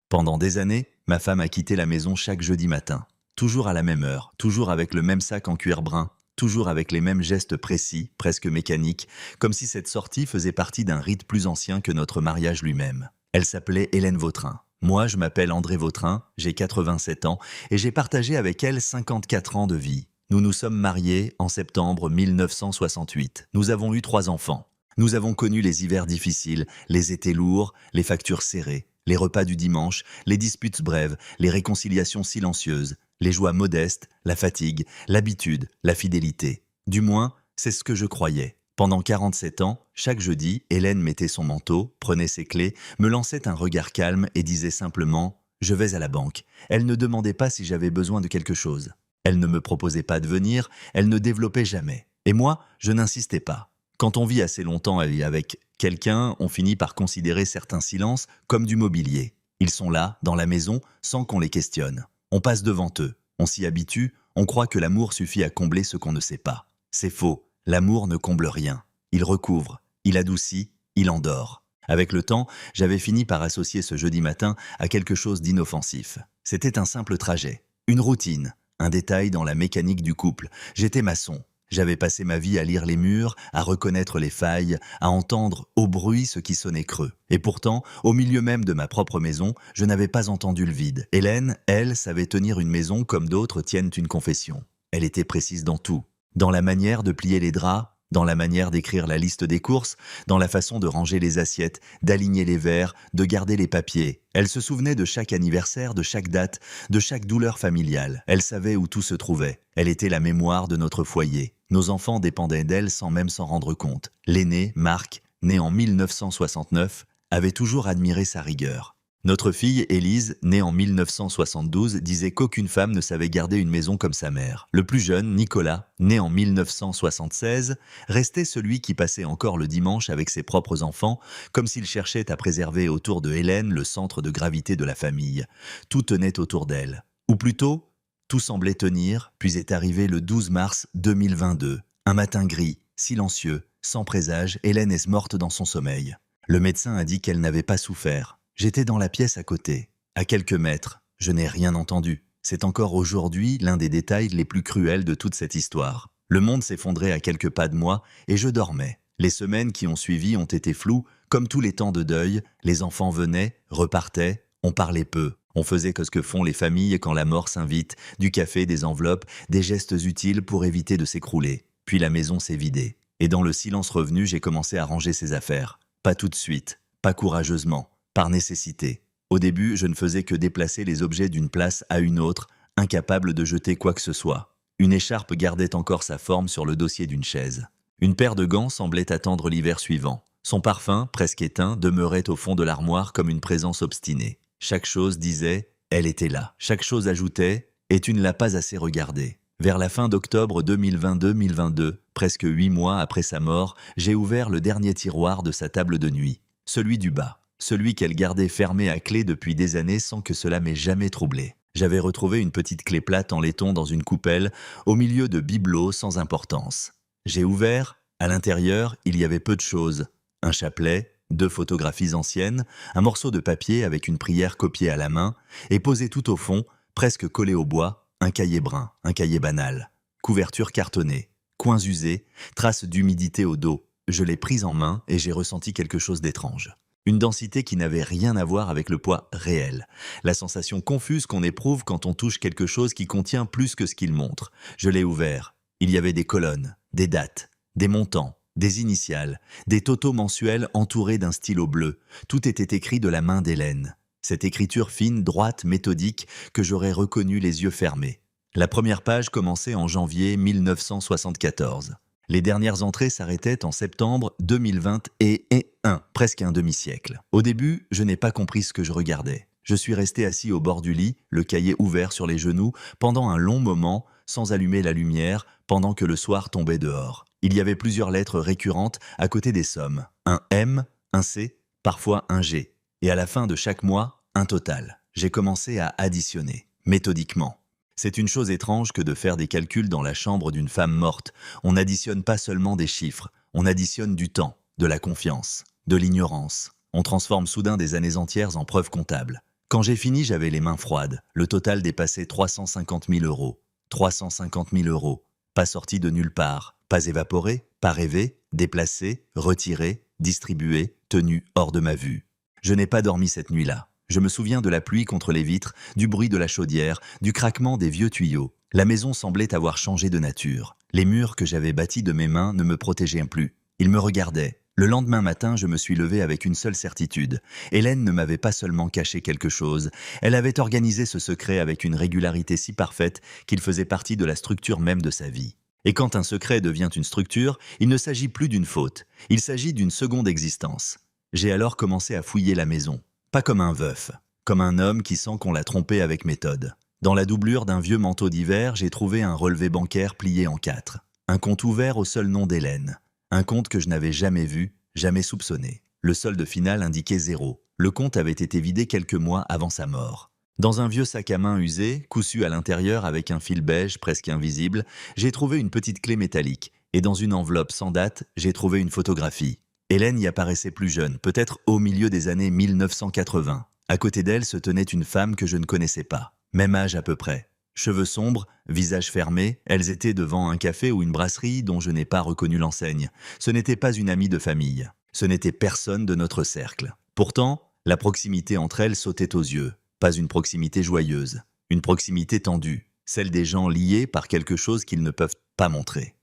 Pendant des années, ma femme a quitté la maison chaque jeudi matin. Toujours à la même heure, toujours avec le même sac en cuir brun, toujours avec les mêmes gestes précis, presque mécaniques, comme si cette sortie faisait partie d'un rite plus ancien que notre mariage lui-même. Elle s'appelait Hélène Vautrin. Moi, je m'appelle André Vautrin, j'ai 87 ans et j'ai partagé avec elle 54 ans de vie. Nous nous sommes mariés en septembre 1968. Nous avons eu 3 enfants. Nous avons connu les hivers difficiles, les étés lourds, les factures serrées, les repas du dimanche, les disputes brèves, les réconciliations silencieuses, les joies modestes, la fatigue, l'habitude, la fidélité. Du moins, c'est ce que je croyais. Pendant 47 ans, chaque jeudi, Hélène mettait son manteau, prenait ses clés, me lançait un regard calme et disait simplement « Je vais à la banque ». Elle ne demandait pas si j'avais besoin de quelque chose. Elle ne me proposait pas de venir, elle ne développait jamais. Et moi, je n'insistais pas. Quand on vit assez longtemps avec quelqu'un, on finit par considérer certains silences comme du mobilier. Ils sont là, dans la maison, sans qu'on les questionne. On passe devant eux, on s'y habitue, on croit que l'amour suffit à combler ce qu'on ne sait pas. C'est faux, l'amour ne comble rien. Il recouvre, il adoucit, il endort. Avec le temps, j'avais fini par associer ce jeudi matin à quelque chose d'inoffensif. C'était un simple trajet, une routine, un détail dans la mécanique du couple. J'étais maçon. J'avais passé ma vie à lire les murs, à reconnaître les failles, à entendre au bruit ce qui sonnait creux. Et pourtant, au milieu même de ma propre maison, je n'avais pas entendu le vide. Hélène, elle, savait tenir une maison comme d'autres tiennent une confession. Elle était précise dans tout. Dans la manière de plier les draps, dans la manière d'écrire la liste des courses, dans la façon de ranger les assiettes, d'aligner les verres, de garder les papiers. Elle se souvenait de chaque anniversaire, de chaque date, de chaque douleur familiale. Elle savait où tout se trouvait. Elle était la mémoire de notre foyer. Nos enfants dépendaient d'elle sans même s'en rendre compte. L'aîné, Marc, né en 1969, avait toujours admiré sa rigueur. Notre fille, Élise, née en 1972, disait qu'aucune femme ne savait garder une maison comme sa mère. Le plus jeune, Nicolas, né en 1976, restait celui qui passait encore le dimanche avec ses propres enfants, comme s'il cherchait à préserver autour de Hélène le centre de gravité de la famille. Tout tenait autour d'elle. Ou plutôt, tout semblait tenir, puis est arrivé le 12 mars 2022. Un matin gris, silencieux, sans présage, Hélène est morte dans son sommeil. Le médecin a dit qu'elle n'avait pas souffert. J'étais dans la pièce à côté, à quelques mètres. Je n'ai rien entendu. C'est encore aujourd'hui l'un des détails les plus cruels de toute cette histoire. Le monde s'effondrait à quelques pas de moi et je dormais. Les semaines qui ont suivi ont été floues, comme tous les temps de deuil. Les enfants venaient, repartaient, on parlait peu. On faisait que ce que font les familles quand la mort s'invite, du café, des enveloppes, des gestes utiles pour éviter de s'écrouler. Puis la maison s'est vidée. Et dans le silence revenu, j'ai commencé à ranger ses affaires. Pas tout de suite, pas courageusement. Par nécessité. Au début, je ne faisais que déplacer les objets d'une place à une autre, incapable de jeter quoi que ce soit. Une écharpe gardait encore sa forme sur le dossier d'une chaise. Une paire de gants semblait attendre l'hiver suivant. Son parfum, presque éteint, demeurait au fond de l'armoire comme une présence obstinée. Chaque chose disait « elle était là ». Chaque chose ajoutait « et tu ne l'as pas assez regardée ». Vers la fin d'octobre 2022, presque 8 mois après sa mort, j'ai ouvert le dernier tiroir de sa table de nuit, celui du bas. Celui qu'elle gardait fermé à clé depuis des années sans que cela m'ait jamais troublé. J'avais retrouvé une petite clé plate en laiton dans une coupelle, au milieu de bibelots sans importance. J'ai ouvert, à l'intérieur, il y avait peu de choses. Un chapelet, 2 photographies anciennes, un morceau de papier avec une prière copiée à la main, et posé tout au fond, presque collé au bois, un cahier brun, un cahier banal. Couverture cartonnée, coins usés, traces d'humidité au dos. Je l'ai prise en main et j'ai ressenti quelque chose d'étrange. Une densité qui n'avait rien à voir avec le poids réel. La sensation confuse qu'on éprouve quand on touche quelque chose qui contient plus que ce qu'il montre. Je l'ai ouvert. Il y avait des colonnes, des dates, des montants, des initiales, des totaux mensuels entourés d'un stylo bleu. Tout était écrit de la main d'Hélène. Cette écriture fine, droite, méthodique, que j'aurais reconnue les yeux fermés. La première page commençait en janvier 1974. Les dernières entrées s'arrêtaient en septembre 2021, presque un demi-siècle. Au début, je n'ai pas compris ce que je regardais. Je suis resté assis au bord du lit, le cahier ouvert sur les genoux, pendant un long moment, sans allumer la lumière, pendant que le soir tombait dehors. Il y avait plusieurs lettres récurrentes à côté des sommes. Un M, un C, parfois un G. Et à la fin de chaque mois, un total. J'ai commencé à additionner, méthodiquement. C'est une chose étrange que de faire des calculs dans la chambre d'une femme morte. On n'additionne pas seulement des chiffres, on additionne du temps, de la confiance, de l'ignorance. On transforme soudain des années entières en preuves comptables. Quand j'ai fini, j'avais les mains froides. Le total dépassait 350 000 euros. 350 000 euros. Pas sorti de nulle part. Pas évaporé, pas rêvé, déplacé, retiré, distribué, tenu hors de ma vue. Je n'ai pas dormi cette nuit-là. Je me souviens de la pluie contre les vitres, du bruit de la chaudière, du craquement des vieux tuyaux. La maison semblait avoir changé de nature. Les murs que j'avais bâtis de mes mains ne me protégeaient plus. Ils me regardaient. Le lendemain matin, je me suis levé avec une seule certitude. Hélène ne m'avait pas seulement caché quelque chose, elle avait organisé ce secret avec une régularité si parfaite qu'il faisait partie de la structure même de sa vie. Et quand un secret devient une structure, il ne s'agit plus d'une faute, il s'agit d'une seconde existence. J'ai alors commencé à fouiller la maison. Pas comme un veuf, comme un homme qui sent qu'on l'a trompé avec méthode. Dans la doublure d'un vieux manteau d'hiver, j'ai trouvé un relevé bancaire plié en 4. Un compte ouvert au seul nom d'Hélène. Un compte que je n'avais jamais vu, jamais soupçonné. Le solde final indiquait 0. Le compte avait été vidé quelques mois avant sa mort. Dans un vieux sac à main usé, cousu à l'intérieur avec un fil beige presque invisible, j'ai trouvé une petite clé métallique. Et dans une enveloppe sans date, j'ai trouvé une photographie. Hélène y apparaissait plus jeune, peut-être au milieu des années 1980. À côté d'elle se tenait une femme que je ne connaissais pas. Même âge à peu près. Cheveux sombres, visage fermé, elles étaient devant un café ou une brasserie dont je n'ai pas reconnu l'enseigne. Ce n'était pas une amie de famille. Ce n'était personne de notre cercle. Pourtant, la proximité entre elles sautait aux yeux. Pas une proximité joyeuse. Une proximité tendue. Celle des gens liés par quelque chose qu'ils ne peuvent pas montrer.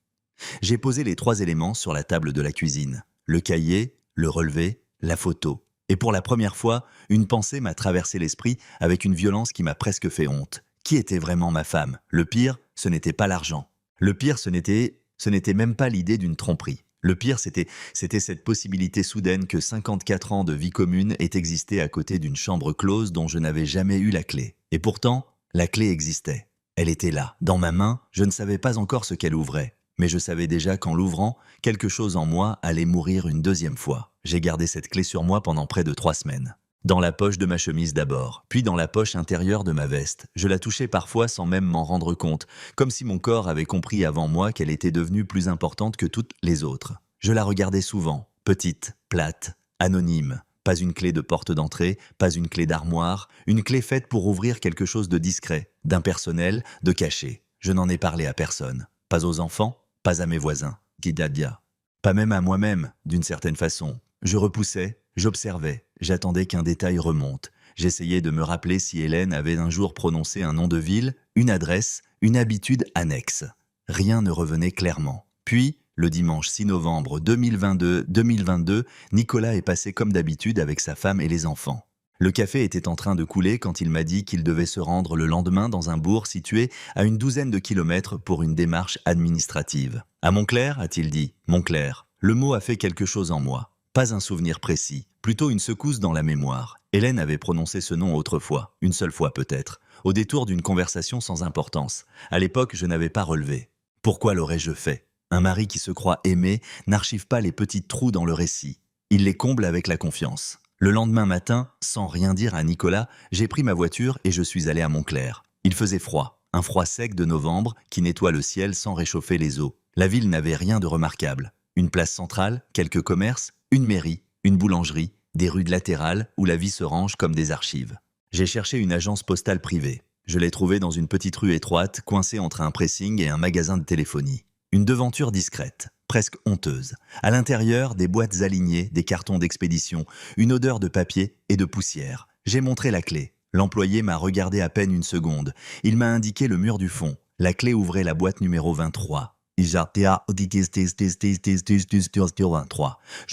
J'ai posé les 3 éléments sur la table de la cuisine. Le cahier, le relevé, la photo. Et pour la première fois, une pensée m'a traversé l'esprit avec une violence qui m'a presque fait honte. Qui était vraiment ma femme? Le pire, ce n'était pas l'argent. Le pire, ce n'était même pas l'idée d'une tromperie. Le pire, c'était cette possibilité soudaine que 54 ans de vie commune aient existé à côté d'une chambre close dont je n'avais jamais eu la clé. Et pourtant, la clé existait. Elle était là, dans ma main, je ne savais pas encore ce qu'elle ouvrait. Mais je savais déjà qu'en l'ouvrant, quelque chose en moi allait mourir une deuxième fois. J'ai gardé cette clé sur moi pendant près de 3 semaines. Dans la poche de ma chemise d'abord, puis dans la poche intérieure de ma veste. Je la touchais parfois sans même m'en rendre compte, comme si mon corps avait compris avant moi qu'elle était devenue plus importante que toutes les autres. Je la regardais souvent, petite, plate, anonyme. Pas une clé de porte d'entrée, pas une clé d'armoire, une clé faite pour ouvrir quelque chose de discret, d'impersonnel, de caché. Je n'en ai parlé à personne. Pas aux enfants, pas à mes voisins. Gidadia. Pas même à moi-même, d'une certaine façon. Je repoussais, j'observais, j'attendais qu'un détail remonte. J'essayais de me rappeler si Hélène avait un jour prononcé un nom de ville, une adresse, une habitude annexe. Rien ne revenait clairement. Puis, le dimanche 6 novembre 2022, Nicolas est passé comme d'habitude avec sa femme et les enfants. Le café était en train de couler quand il m'a dit qu'il devait se rendre le lendemain dans un bourg situé à une 12aine de kilomètres pour une démarche administrative. « À Montclair » a-t-il dit. « Montclair ». Le mot a fait quelque chose en moi. Pas un souvenir précis, plutôt une secousse dans la mémoire. Hélène avait prononcé ce nom autrefois, une seule fois peut-être, au détour d'une conversation sans importance. À l'époque, je n'avais pas relevé. Pourquoi l'aurais-je fait? Un mari qui se croit aimé n'archive pas les petits trous dans le récit. Il les comble avec la confiance. Le lendemain matin, sans rien dire à Nicolas, j'ai pris ma voiture et je suis allé à Montclair. Il faisait froid, un froid sec de novembre qui nettoie le ciel sans réchauffer les eaux. La ville n'avait rien de remarquable. Une place centrale, quelques commerces, une mairie, une boulangerie, des rues latérales où la vie se range comme des archives. J'ai cherché une agence postale privée. Je l'ai trouvée dans une petite rue étroite, coincée entre un pressing et un magasin de téléphonie. Une devanture discrète, presque honteuse. À l'intérieur, des boîtes alignées, des cartons d'expédition, une odeur de papier et de poussière. J'ai montré la clé. L'employé m'a regardé à peine une seconde. Il m'a indiqué le mur du fond. La clé ouvrait la boîte numéro 23. Je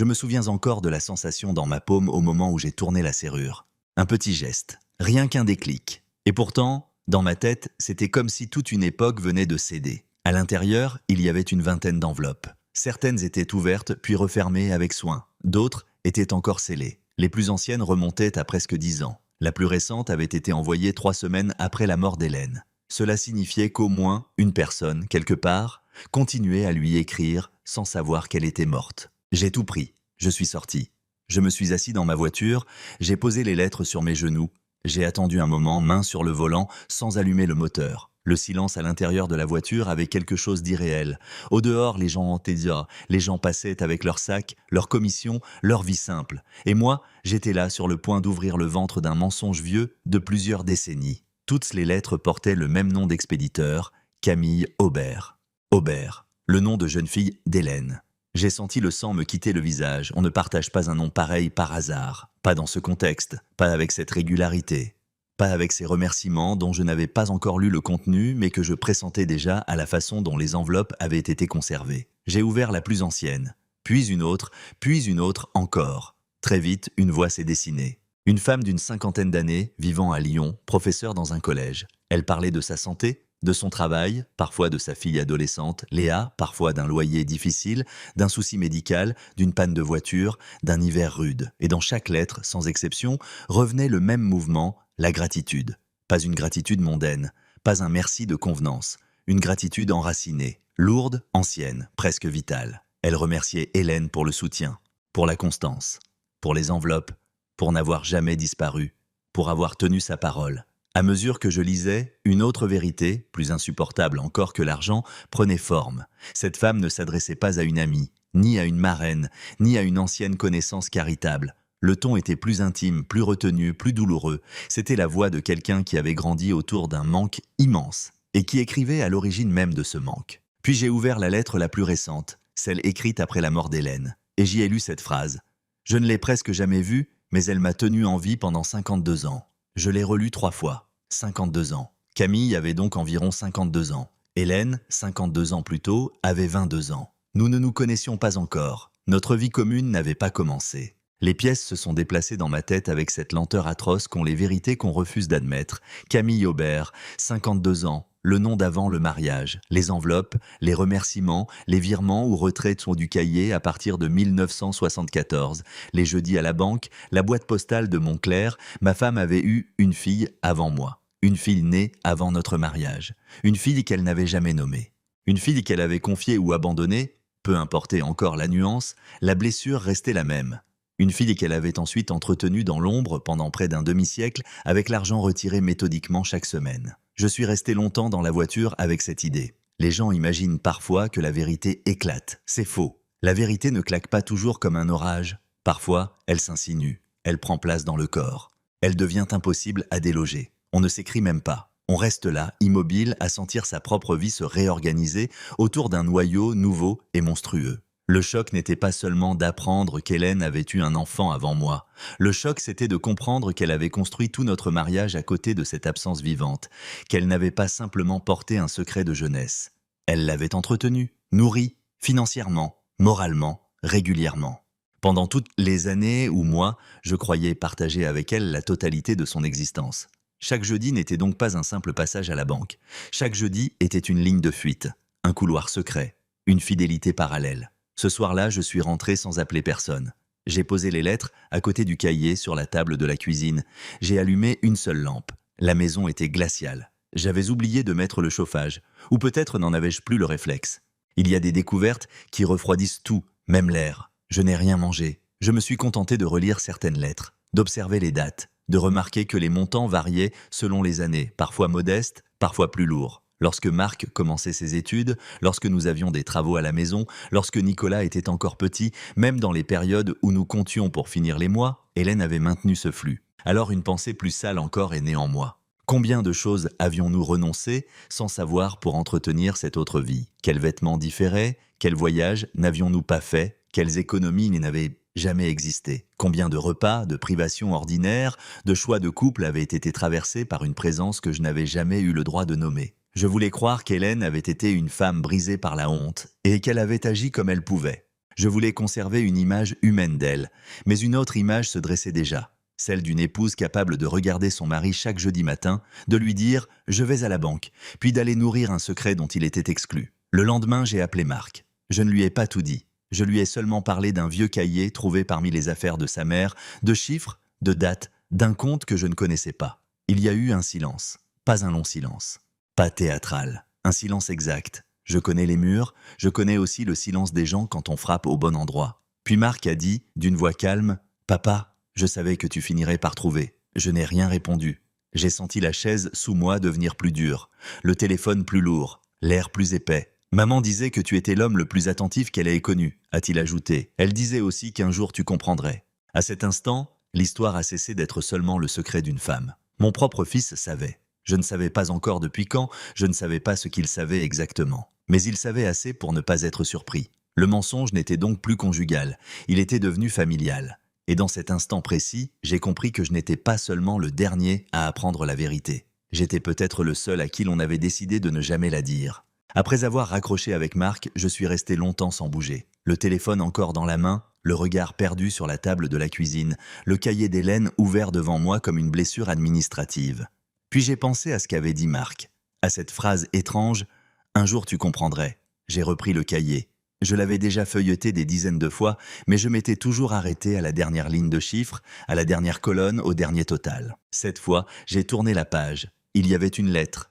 me souviens encore de la sensation dans ma paume au moment où j'ai tourné la serrure. Un petit geste, rien qu'un déclic. Et pourtant, dans ma tête, c'était comme si toute une époque venait de céder. À l'intérieur, il y avait une 20aine d'enveloppes. Certaines étaient ouvertes puis refermées avec soin. D'autres étaient encore scellées. Les plus anciennes remontaient à presque 10 ans. La plus récente avait été envoyée 3 semaines après la mort d'Hélène. Cela signifiait qu'au moins une personne, quelque part, continuait à lui écrire sans savoir qu'elle était morte. J'ai tout pris. Je suis sorti. Je me suis assis dans ma voiture, j'ai posé les lettres sur mes genoux. J'ai attendu un moment, main sur le volant, sans allumer le moteur. Le silence à l'intérieur de la voiture avait quelque chose d'irréel. Au dehors, les gens entédia, les gens passaient avec leurs sacs, leurs commissions, leur vie simple. Et moi, j'étais là sur le point d'ouvrir le ventre d'un mensonge vieux de plusieurs décennies. Toutes les lettres portaient le même nom d'expéditeur, Camille Aubert. Aubert, le nom de jeune fille d'Hélène. J'ai senti le sang me quitter le visage. On ne partage pas un nom pareil par hasard. Pas dans ce contexte, pas avec cette régularité. Pas avec ces remerciements dont je n'avais pas encore lu le contenu, mais que je pressentais déjà à la façon dont les enveloppes avaient été conservées. J'ai ouvert la plus ancienne, puis une autre encore. Très vite, une voix s'est dessinée. Une femme d'une 50aine d'années, vivant à Lyon, professeure dans un collège. Elle parlait de sa santé, de son travail, parfois de sa fille adolescente, Léa, parfois d'un loyer difficile, d'un souci médical, d'une panne de voiture, d'un hiver rude. Et dans chaque lettre, sans exception, revenait le même mouvement, la gratitude. Pas une gratitude mondaine, pas un merci de convenance. Une gratitude enracinée, lourde, ancienne, presque vitale. Elle remerciait Hélène pour le soutien, pour la constance, pour les enveloppes, pour n'avoir jamais disparu, pour avoir tenu sa parole. À mesure que je lisais, une autre vérité, plus insupportable encore que l'argent, prenait forme. Cette femme ne s'adressait pas à une amie, ni à une marraine, ni à une ancienne connaissance charitable. Le ton était plus intime, plus retenu, plus douloureux. C'était la voix de quelqu'un qui avait grandi autour d'un manque immense et qui écrivait à l'origine même de ce manque. Puis j'ai ouvert la lettre la plus récente, celle écrite après la mort d'Hélène, et j'y ai lu cette phrase. Je ne l'ai presque jamais vue, mais elle m'a tenu en vie pendant 52 ans. Je l'ai relue 3 fois. 52 ans. Camille avait donc environ 52 ans. Hélène, 52 ans plus tôt, avait 22 ans. Nous ne nous connaissions pas encore. Notre vie commune n'avait pas commencé. Les pièces se sont déplacées dans ma tête avec cette lenteur atroce qu'ont les vérités qu'on refuse d'admettre. Camille Aubert, 52 ans, le nom d'avant le mariage, les enveloppes, les remerciements, les virements ou retraits sont du cahier à partir de 1974, les jeudis à la banque, la boîte postale de Montclair, ma femme avait eu une fille avant moi. Une fille née avant notre mariage. Une fille qu'elle n'avait jamais nommée. Une fille qu'elle avait confiée ou abandonnée, peu importait encore la nuance, la blessure restait la même. Une fille qu'elle avait ensuite entretenue dans l'ombre pendant près d'un demi-siècle avec l'argent retiré méthodiquement chaque semaine. Je suis resté longtemps dans la voiture avec cette idée. Les gens imaginent parfois que la vérité éclate. C'est faux. La vérité ne claque pas toujours comme un orage. Parfois, elle s'insinue. Elle prend place dans le corps. Elle devient impossible à déloger. On ne s'écrit même pas. On reste là, immobile, à sentir sa propre vie se réorganiser autour d'un noyau nouveau et monstrueux. Le choc n'était pas seulement d'apprendre qu'Hélène avait eu un enfant avant moi. Le choc, c'était de comprendre qu'elle avait construit tout notre mariage à côté de cette absence vivante, qu'elle n'avait pas simplement porté un secret de jeunesse. Elle l'avait entretenu, nourri, financièrement, moralement, régulièrement. Pendant toutes les années où moi, je croyais partager avec elle la totalité de son existence. Chaque jeudi n'était donc pas un simple passage à la banque. Chaque jeudi était une ligne de fuite, un couloir secret, une fidélité parallèle. Ce soir-là, je suis rentré sans appeler personne. J'ai posé les lettres à côté du cahier sur la table de la cuisine. J'ai allumé une seule lampe. La maison était glaciale. J'avais oublié de mettre le chauffage. Ou peut-être n'en avais-je plus le réflexe. Il y a des découvertes qui refroidissent tout, même l'air. Je n'ai rien mangé. Je me suis contenté de relire certaines lettres, d'observer les dates, de remarquer que les montants variaient selon les années, parfois modestes, parfois plus lourds. Lorsque Marc commençait ses études, lorsque nous avions des travaux à la maison, lorsque Nicolas était encore petit, même dans les périodes où nous comptions pour finir les mois, Hélène avait maintenu ce flux. Alors une pensée plus sale encore est née en moi. Combien de choses avions-nous renoncé sans savoir pour entretenir cette autre vie? Quels vêtements différaient? Quels voyages n'avions-nous pas faits? Quelles économies n'avaient jamais existé? Combien de repas, de privations ordinaires, de choix de couple avaient été traversés par une présence que je n'avais jamais eu le droit de nommer? Je voulais croire qu'Hélène avait été une femme brisée par la honte et qu'elle avait agi comme elle pouvait. Je voulais conserver une image humaine d'elle, mais une autre image se dressait déjà, celle d'une épouse capable de regarder son mari chaque jeudi matin, de lui dire « je vais à la banque », puis d'aller nourrir un secret dont il était exclu. Le lendemain, j'ai appelé Marc. Je ne lui ai pas tout dit. Je lui ai seulement parlé d'un vieux cahier trouvé parmi les affaires de sa mère, de chiffres, de dates, d'un compte que je ne connaissais pas. Il y a eu un silence, pas un long silence. Pas théâtral, un silence exact. Je connais les murs, je connais aussi le silence des gens quand on frappe au bon endroit. Puis Marc a dit, d'une voix calme, « Papa, je savais que tu finirais par trouver. » Je n'ai rien répondu. J'ai senti la chaise sous moi devenir plus dure, le téléphone plus lourd, l'air plus épais. Maman disait que tu étais l'homme le plus attentif qu'elle ait connu, a-t-il ajouté. Elle disait aussi qu'un jour tu comprendrais. À cet instant, l'histoire a cessé d'être seulement le secret d'une femme. Mon propre fils savait. Je ne savais pas encore depuis quand, je ne savais pas ce qu'il savait exactement. Mais il savait assez pour ne pas être surpris. Le mensonge n'était donc plus conjugal, il était devenu familial. Et dans cet instant précis, j'ai compris que je n'étais pas seulement le dernier à apprendre la vérité. J'étais peut-être le seul à qui l'on avait décidé de ne jamais la dire. Après avoir raccroché avec Marc, je suis resté longtemps sans bouger. Le téléphone encore dans la main, le regard perdu sur la table de la cuisine, le cahier d'Hélène ouvert devant moi comme une blessure administrative. Puis j'ai pensé à ce qu'avait dit Marc, à cette phrase étrange « Un jour tu comprendrais ». J'ai repris le cahier. Je l'avais déjà feuilleté des dizaines de fois, mais je m'étais toujours arrêté à la dernière ligne de chiffres, à la dernière colonne, au dernier total. Cette fois, j'ai tourné la page. Il y avait une lettre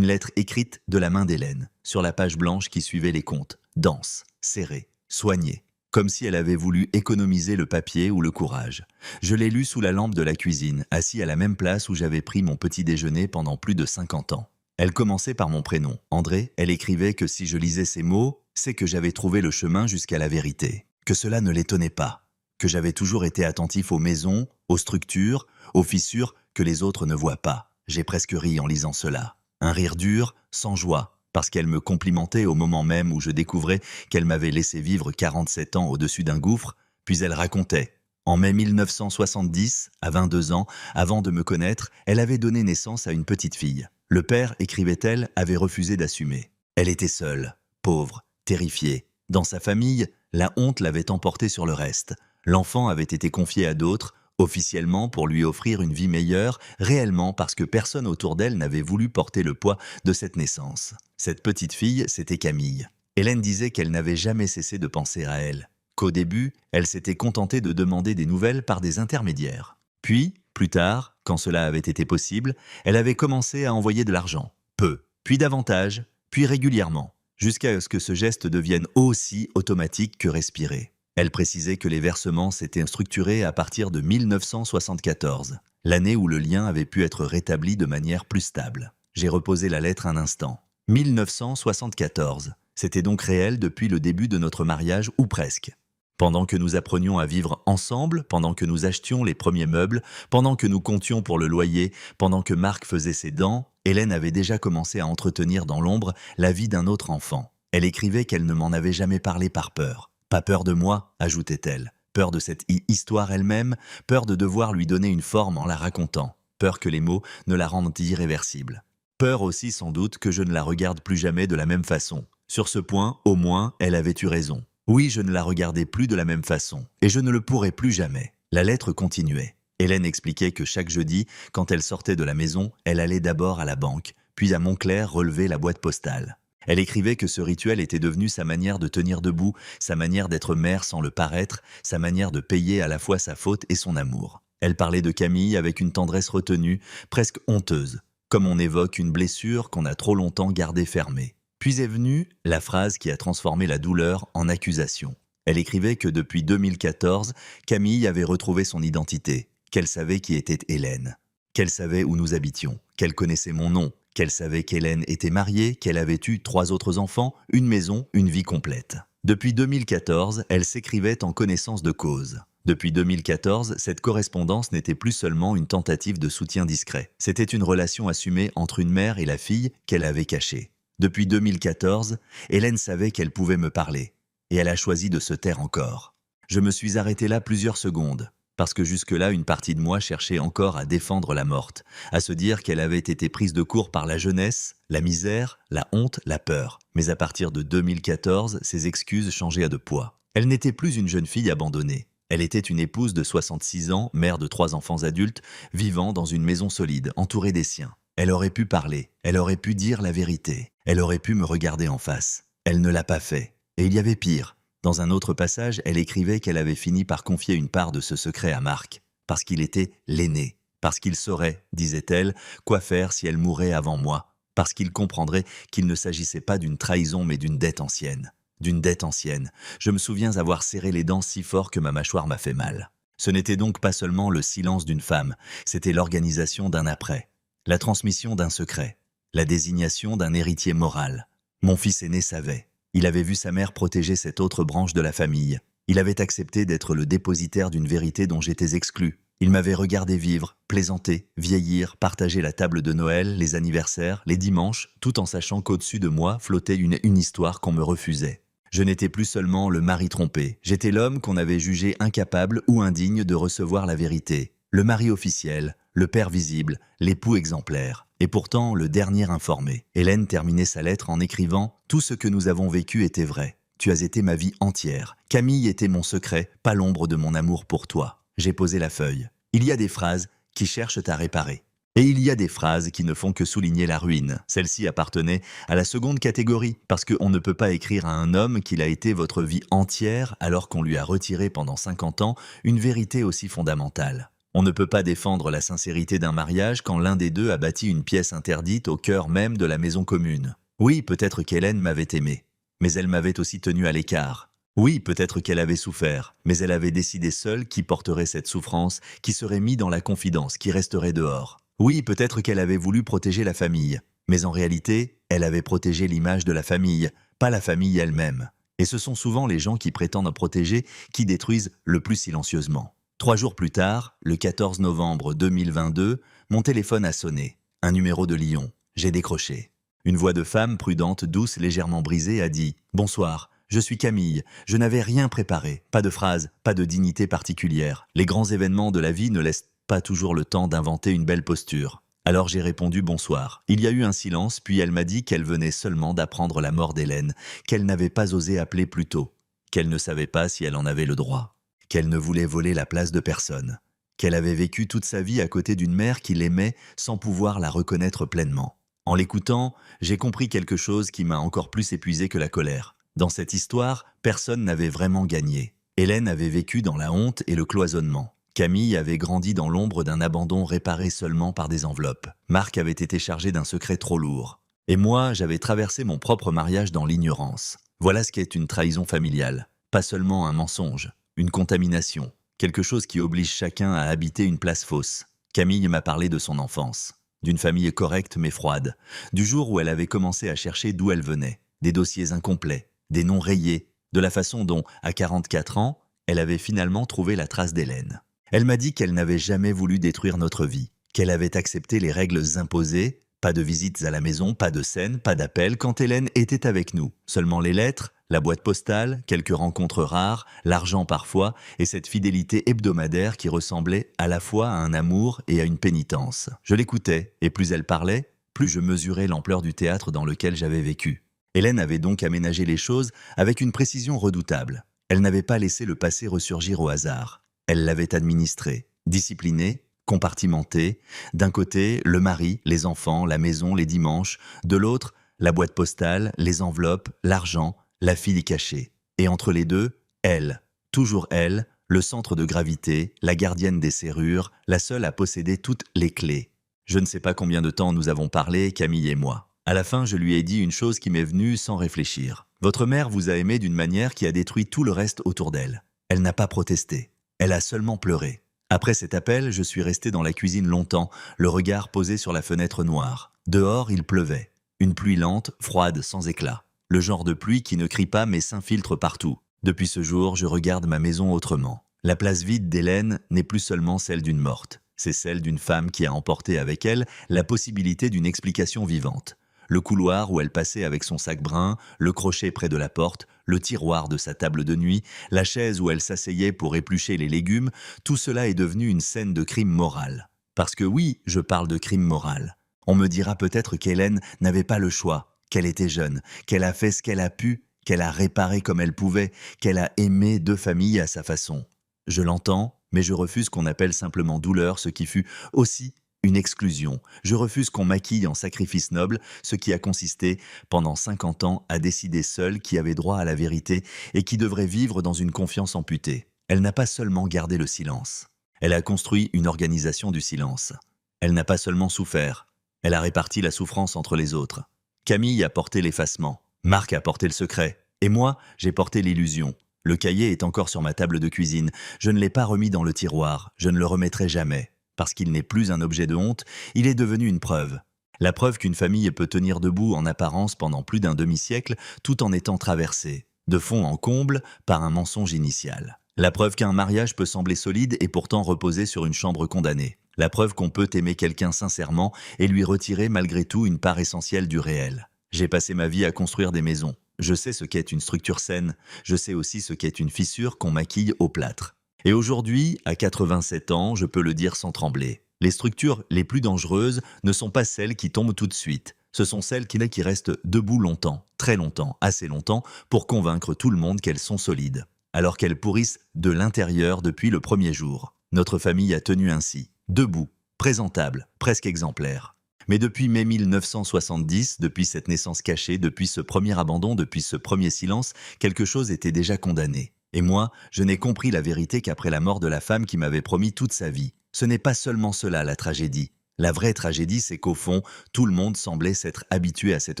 écrite de la main d'Hélène, sur la page blanche qui suivait les comptes, dense, serrée, soignée, comme si elle avait voulu économiser le papier ou le courage. Je l'ai lue sous la lampe de la cuisine, assis à la même place où j'avais pris mon petit déjeuner pendant plus de 50 ans. Elle commençait par mon prénom, André. Elle écrivait que si je lisais ces mots, c'est que j'avais trouvé le chemin jusqu'à la vérité. Que cela ne l'étonnait pas. Que j'avais toujours été attentif aux maisons, aux structures, aux fissures que les autres ne voient pas. J'ai presque ri en lisant cela. Un rire dur, sans joie, parce qu'elle me complimentait au moment même où je découvrais qu'elle m'avait laissé vivre 47 ans au-dessus d'un gouffre, puis elle racontait. En mai 1970, à 22 ans, avant de me connaître, elle avait donné naissance à une petite fille. Le père, écrivait-elle, avait refusé d'assumer. Elle était seule, pauvre, terrifiée. Dans sa famille, la honte l'avait emportée sur le reste. L'enfant avait été confié à d'autres, officiellement pour lui offrir une vie meilleure, réellement parce que personne autour d'elle n'avait voulu porter le poids de cette naissance. Cette petite fille, c'était Camille. Hélène disait qu'elle n'avait jamais cessé de penser à elle. Qu'au début, elle s'était contentée de demander des nouvelles par des intermédiaires. Puis, plus tard, quand cela avait été possible, elle avait commencé à envoyer de l'argent. Peu, puis davantage, puis régulièrement, jusqu'à ce que ce geste devienne aussi automatique que respirer. Elle précisait que les versements s'étaient structurés à partir de 1974, l'année où le lien avait pu être rétabli de manière plus stable. J'ai reposé la lettre un instant. 1974, c'était donc réel depuis le début de notre mariage ou presque. Pendant que nous apprenions à vivre ensemble, pendant que nous achetions les premiers meubles, pendant que nous comptions pour le loyer, pendant que Marc faisait ses dents, Hélène avait déjà commencé à entretenir dans l'ombre la vie d'un autre enfant. Elle écrivait qu'elle ne m'en avait jamais parlé par peur. Pas peur de moi, ajoutait-elle. Peur de cette histoire elle-même, peur de devoir lui donner une forme en la racontant, peur que les mots ne la rendent irréversible. Peur aussi sans doute que je ne la regarde plus jamais de la même façon. Sur ce point, au moins, elle avait eu raison. Oui, je ne la regardais plus de la même façon, et je ne le pourrai plus jamais. La lettre continuait. Hélène expliquait que chaque jeudi, quand elle sortait de la maison, elle allait d'abord à la banque, puis à Montclair relever la boîte postale. Elle écrivait que ce rituel était devenu sa manière de tenir debout, sa manière d'être mère sans le paraître, sa manière de payer à la fois sa faute et son amour. Elle parlait de Camille avec une tendresse retenue, presque honteuse, comme on évoque une blessure qu'on a trop longtemps gardée fermée. Puis est venue la phrase qui a transformé la douleur en accusation. Elle écrivait que depuis 2014, Camille avait retrouvé son identité, qu'elle savait qui était Hélène, qu'elle savait où nous habitions, qu'elle connaissait mon nom, qu'elle savait qu'Hélène était mariée, qu'elle avait eu 3 autres enfants, une maison, une vie complète. Depuis 2014, elle s'écrivait en connaissance de cause. Depuis 2014, cette correspondance n'était plus seulement une tentative de soutien discret. C'était une relation assumée entre une mère et la fille qu'elle avait cachée. Depuis 2014, Hélène savait qu'elle pouvait me parler, et elle a choisi de se taire encore. Je me suis arrêté là plusieurs secondes, parce que jusque-là, une partie de moi cherchait encore à défendre la morte, à se dire qu'elle avait été prise de court par la jeunesse, la misère, la honte, la peur. Mais à partir de 2014, ses excuses changeaient de poids. Elle n'était plus une jeune fille abandonnée. Elle était une épouse de 66 ans, mère de 3 enfants adultes, vivant dans une maison solide, entourée des siens. Elle aurait pu parler, elle aurait pu dire la vérité, elle aurait pu me regarder en face. Elle ne l'a pas fait. Et il y avait pire. Dans un autre passage, elle écrivait qu'elle avait fini par confier une part de ce secret à Marc, parce qu'il était l'aîné, parce qu'il saurait, disait-elle, quoi faire si elle mourait avant moi, parce qu'il comprendrait qu'il ne s'agissait pas d'une trahison mais d'une dette ancienne. D'une dette ancienne. Je me souviens avoir serré les dents si fort que ma mâchoire m'a fait mal. Ce n'était donc pas seulement le silence d'une femme, c'était l'organisation d'un après. La transmission d'un secret. La désignation d'un héritier moral. Mon fils aîné savait. Il avait vu sa mère protéger cette autre branche de la famille. Il avait accepté d'être le dépositaire d'une vérité dont j'étais exclu. Il m'avait regardé vivre, plaisanter, vieillir, partager la table de Noël, les anniversaires, les dimanches, tout en sachant qu'au-dessus de moi flottait une histoire qu'on me refusait. Je n'étais plus seulement le mari trompé, j'étais l'homme qu'on avait jugé incapable ou indigne de recevoir la vérité. Le mari officiel, le père visible, l'époux exemplaire, et pourtant le dernier informé. Hélène terminait sa lettre en écrivant « Tout ce que nous avons vécu était vrai. Tu as été ma vie entière. Camille était mon secret, pas l'ombre de mon amour pour toi. » J'ai posé la feuille. Il y a des phrases qui cherchent à réparer. Et il y a des phrases qui ne font que souligner la ruine. Celle-ci appartenait à la seconde catégorie, parce qu'on ne peut pas écrire à un homme qu'il a été votre vie entière alors qu'on lui a retiré pendant 50 ans une vérité aussi fondamentale. On ne peut pas défendre la sincérité d'un mariage quand l'un des deux a bâti une pièce interdite au cœur même de la maison commune. Oui, peut-être qu'Hélène m'avait aimé, mais elle m'avait aussi tenu à l'écart. Oui, peut-être qu'elle avait souffert, mais elle avait décidé seule qui porterait cette souffrance, qui serait mis dans la confidence, qui resterait dehors. Oui, peut-être qu'elle avait voulu protéger la famille, mais en réalité, elle avait protégé l'image de la famille, pas la famille elle-même. Et ce sont souvent les gens qui prétendent protéger qui détruisent le plus silencieusement. 3 jours plus tard, le 14 novembre 2022, mon téléphone a sonné. Un numéro de Lyon. J'ai décroché. Une voix de femme prudente, douce, légèrement brisée a dit « Bonsoir, je suis Camille. Je n'avais rien préparé. Pas de phrase, pas de dignité particulière. Les grands événements de la vie ne laissent pas toujours le temps d'inventer une belle posture. » Alors j'ai répondu « Bonsoir ». Il y a eu un silence, puis elle m'a dit qu'elle venait seulement d'apprendre la mort d'Hélène, qu'elle n'avait pas osé appeler plus tôt, qu'elle ne savait pas si elle en avait le droit, qu'elle ne voulait voler la place de personne, qu'elle avait vécu toute sa vie à côté d'une mère qui l'aimait sans pouvoir la reconnaître pleinement. En l'écoutant, j'ai compris quelque chose qui m'a encore plus épuisé que la colère. Dans cette histoire, personne n'avait vraiment gagné. Hélène avait vécu dans la honte et le cloisonnement. Camille avait grandi dans l'ombre d'un abandon réparé seulement par des enveloppes. Marc avait été chargé d'un secret trop lourd. Et moi, j'avais traversé mon propre mariage dans l'ignorance. Voilà ce qu'est une trahison familiale. Pas seulement un mensonge, une contamination. Quelque chose qui oblige chacun à habiter une place fausse. Camille m'a parlé de son enfance. D'une famille correcte mais froide. Du jour où elle avait commencé à chercher d'où elle venait. Des dossiers incomplets, des noms rayés. De la façon dont, à 44 ans, elle avait finalement trouvé la trace d'Hélène. Elle m'a dit qu'elle n'avait jamais voulu détruire notre vie, qu'elle avait accepté les règles imposées, pas de visites à la maison, pas de scènes, pas d'appels quand Hélène était avec nous. Seulement les lettres, la boîte postale, quelques rencontres rares, l'argent parfois, et cette fidélité hebdomadaire qui ressemblait à la fois à un amour et à une pénitence. Je l'écoutais, et plus elle parlait, plus je mesurais l'ampleur du théâtre dans lequel j'avais vécu. Hélène avait donc aménagé les choses avec une précision redoutable. Elle n'avait pas laissé le passé ressurgir au hasard. Elle l'avait administré, discipliné, compartimenté. D'un côté, le mari, les enfants, la maison, les dimanches. De l'autre, la boîte postale, les enveloppes, l'argent, la fille cachée. Et entre les deux, elle, toujours elle, le centre de gravité, la gardienne des serrures, la seule à posséder toutes les clés. Je ne sais pas combien de temps nous avons parlé, Camille et moi. À la fin, je lui ai dit une chose qui m'est venue sans réfléchir. Votre mère vous a aimé d'une manière qui a détruit tout le reste autour d'elle. Elle n'a pas protesté. Elle a seulement pleuré. Après cet appel, je suis resté dans la cuisine longtemps, le regard posé sur la fenêtre noire. Dehors, il pleuvait. Une pluie lente, froide, sans éclat. Le genre de pluie qui ne crie pas mais s'infiltre partout. Depuis ce jour, je regarde ma maison autrement. La place vide d'Hélène n'est plus seulement celle d'une morte. C'est celle d'une femme qui a emporté avec elle la possibilité d'une explication vivante. Le couloir où elle passait avec son sac brun, le crochet près de la porte, le tiroir de sa table de nuit, la chaise où elle s'asseyait pour éplucher les légumes, tout cela est devenu une scène de crime moral. Parce que oui, je parle de crime moral. On me dira peut-être qu'Hélène n'avait pas le choix, qu'elle était jeune, qu'elle a fait ce qu'elle a pu, qu'elle a réparé comme elle pouvait, qu'elle a aimé 2 familles à sa façon. Je l'entends, mais je refuse qu'on appelle simplement douleur ce qui fut aussi une exclusion. Je refuse qu'on maquille en sacrifice noble ce qui a consisté, pendant 50 ans, à décider seule qui avait droit à la vérité et qui devrait vivre dans une confiance amputée. Elle n'a pas seulement gardé le silence. Elle a construit une organisation du silence. Elle n'a pas seulement souffert. Elle a réparti la souffrance entre les autres. Camille a porté l'effacement. Marc a porté le secret. Et moi, j'ai porté l'illusion. Le cahier est encore sur ma table de cuisine. Je ne l'ai pas remis dans le tiroir. Je ne le remettrai jamais. Parce qu'il n'est plus un objet de honte, il est devenu une preuve. La preuve qu'une famille peut tenir debout en apparence pendant plus d'un demi-siècle tout en étant traversée, de fond en comble, par un mensonge initial. La preuve qu'un mariage peut sembler solide et pourtant reposer sur une chambre condamnée. La preuve qu'on peut aimer quelqu'un sincèrement et lui retirer malgré tout une part essentielle du réel. J'ai passé ma vie à construire des maisons. Je sais ce qu'est une structure saine. Je sais aussi ce qu'est une fissure qu'on maquille au plâtre. Et aujourd'hui, à 87 ans, je peux le dire sans trembler. Les structures les plus dangereuses ne sont pas celles qui tombent tout de suite. Ce sont celles qui restent debout longtemps, très longtemps, assez longtemps, pour convaincre tout le monde qu'elles sont solides. Alors qu'elles pourrissent de l'intérieur depuis le premier jour. Notre famille a tenu ainsi, debout, présentable, presque exemplaire. Mais depuis mai 1970, depuis cette naissance cachée, depuis ce premier abandon, depuis ce premier silence, quelque chose était déjà condamné. Et moi, je n'ai compris la vérité qu'après la mort de la femme qui m'avait promis toute sa vie. Ce n'est pas seulement cela la tragédie. La vraie tragédie, c'est qu'au fond, tout le monde semblait s'être habitué à cette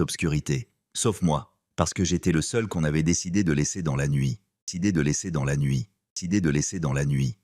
obscurité. Sauf moi, parce que j'étais le seul qu'on avait décidé de laisser dans la nuit. Décidé de laisser dans la nuit. Décidé de laisser dans la nuit.